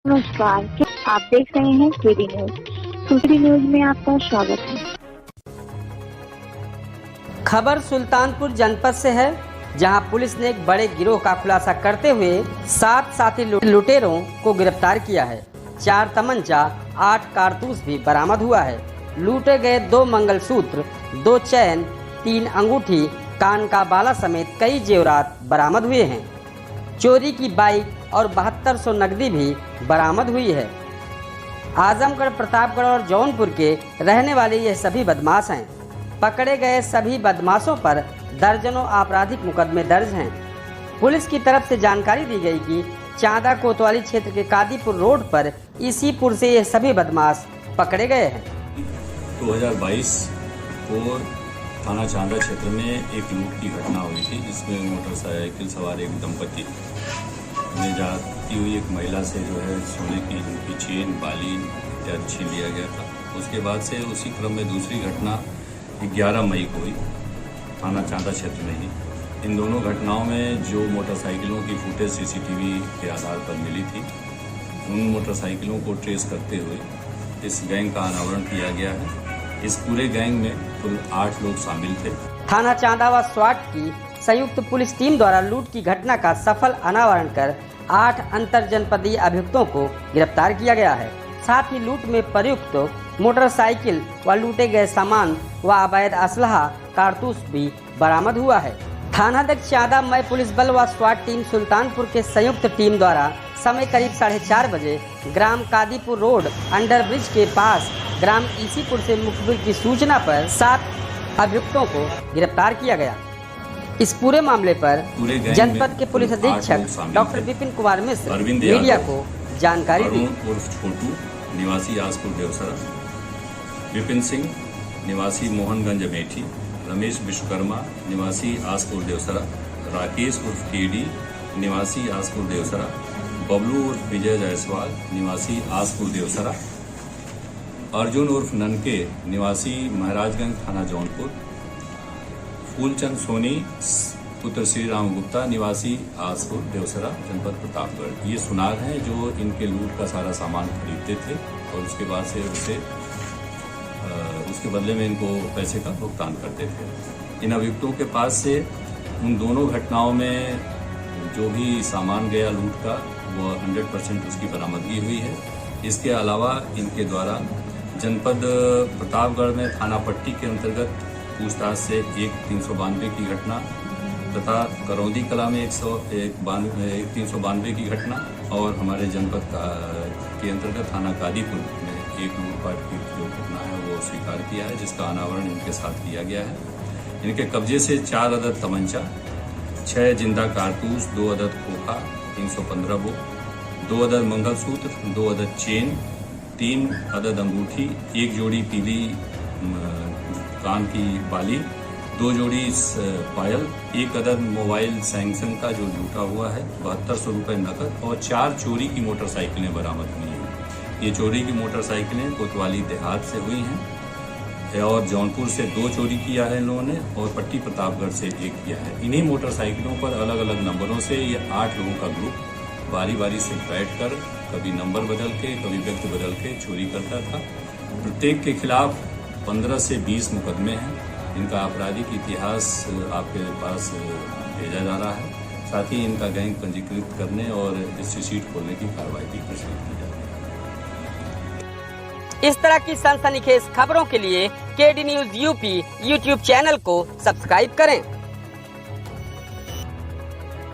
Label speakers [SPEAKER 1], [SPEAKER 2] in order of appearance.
[SPEAKER 1] नमस्कार, आप देख रहे हैं केडी न्यूज। केडी न्यूज में आपका स्वागत है।
[SPEAKER 2] खबर सुल्तानपुर जनपद से है, जहां पुलिस ने एक बड़े गिरोह का खुलासा करते हुए 7 साथी लुटेरों को गिरफ्तार किया है। 4 तमंचा, 8 कारतूस भी बरामद हुआ है। लूटे गए 2 मंगलसूत्र, 2 चैन, 3 अंगूठी, कान का बाला समेत कई जेवरात बरामद हुए हैं। चोरी की बाइक और 7200 नकदी भी बरामद हुई है। आजमगढ़, प्रतापगढ़ और जौनपुर के रहने वाले ये सभी बदमाश हैं। पकड़े गए सभी बदमाशों पर दर्जनों आपराधिक मुकदमे दर्ज हैं। पुलिस की तरफ से जानकारी दी गई कि चांदा कोतवाली क्षेत्र के कादीपुर रोड पर इसीपुर से ये सभी बदमाश पकड़े गए हैं।
[SPEAKER 3] 2022 को थाना चांदा क्षेत्र में एक लूट की घटना हुई थी, जिसमें मोटरसाइकिल सवार एक दंपति ने जाती हुई एक महिला से जो है सोने की उनकी चेन, बाली इत्यादि छीन लिया गया था। उसके बाद से उसी क्रम में दूसरी घटना 11 मई को हुई थाना चांदा क्षेत्र में ही। इन दोनों घटनाओं में जो मोटरसाइकिलों की फुटेज सीसीटीवी के आधार पर मिली थी, उन मोटरसाइकिलों को ट्रेस करते हुए इस गैंग का अनावरण किया गया है। इस पूरे गैंग में कुल 8 लोग शामिल थे।
[SPEAKER 2] थाना चांदा व स्वाट की संयुक्त पुलिस टीम द्वारा लूट की घटना का सफल अनावरण कर 8 अंतर जनपदीय अभियुक्तों को गिरफ्तार किया गया है। साथ ही लूट में प्रयुक्त मोटरसाइकिल व लूटे गए सामान व अवैध असलहा, कारतूस भी बरामद हुआ है। थानाध्यक्ष चांदा मय पुलिस बल व स्वाट टीम सुल्तानपुर के संयुक्त टीम द्वारा समय करीब 4:30 बजे ग्राम कादीपुर रोड अंडर ब्रिज के पास ग्राम इसीपुर से मुखबिर की सूचना पर 7 अभियुक्तों को गिरफ्तार किया गया। इस पूरे मामले पर जनपद के पुलिस अधीक्षक डॉक्टर विपिन कुमार मिश्र मीडिया को जानकारी दी।
[SPEAKER 3] छोटू निवासी आसपुर देवसरा, विपिन सिंह निवासी मोहनगंज अमेठी, रमेश विश्वकर्मा निवासी आसपुर देवसरा, राकेश उर्फ केडी निवासी आसपुर देवसरा, बबलू उर्फ विजय जायसवाल निवासी आसपुर देवसरा, अर्जुन उर्फ ननके निवासी महाराजगंज थाना जौनपुर, फूलचंद सोनी पुत्र श्री राम गुप्ता निवासी आसपुर देवसरा जनपद प्रतापगढ़। ये सुनार हैं जो इनके लूट का सारा सामान खरीदते थे और उसके बाद से उसके बदले में इनको पैसे का भुगतान करते थे। इन अभियुक्तों के पास से उन दोनों घटनाओं में जो भी सामान गया लूट का, वो 100% उसकी बरामदगी हुई है। इसके अलावा इनके द्वारा जनपद प्रतापगढ़ में थाना पट्टी के अंतर्गत पूछताछ से एक 392 की घटना तथा करौंदी कला में 392 की घटना और हमारे जनपद के अंतर्गत थाना कादीपुर में एक लूटपाट की जो घटना है वो स्वीकार किया है, जिसका अनावरण इनके साथ किया गया है। इनके कब्जे से 4 अदद तमंचा, 6 जिंदा कारतूस, 2 अदद खोखा, 315 बो, 2 अदद मंगलसूत्र, 2 अदद चेन, 3 अदद अंगूठी, 1 जोड़ी पीली कान की बाली, 2 जोड़ी पायल, 1 अदद मोबाइल सैमसंग का जो लूटा हुआ है, 7200 रुपये नकद और 4 चोरी की मोटरसाइकिलें बरामद हुई हैं। ये चोरी की मोटरसाइकिलें कोतवाली देहात से हुई हैं और जौनपुर से 2 चोरी किया है इन लोगों ने और पट्टी प्रतापगढ़ से 1 किया है। इन्हीं मोटरसाइकिलों पर अलग अलग नंबरों से ये 8 लोगों का ग्रुप बारी बारी से बैठकर कभी नंबर बदल के, कभी व्यक्ति बदल के चोरी करता था। प्रत्येक के खिलाफ 15 से 20 मुकदमे हैं। इनका आपराधिक इतिहास आपके पास भेजा जा रहा है। साथ ही इनका गैंग पंजीकृत करने और रजिस्ट्री शीट खोलने की कार्रवाई भी प्रचलित की जा रही है।
[SPEAKER 2] इस तरह की सनसनीखेज खबरों के लिए KD news UP YouTube channel को सब्सक्राइब करें।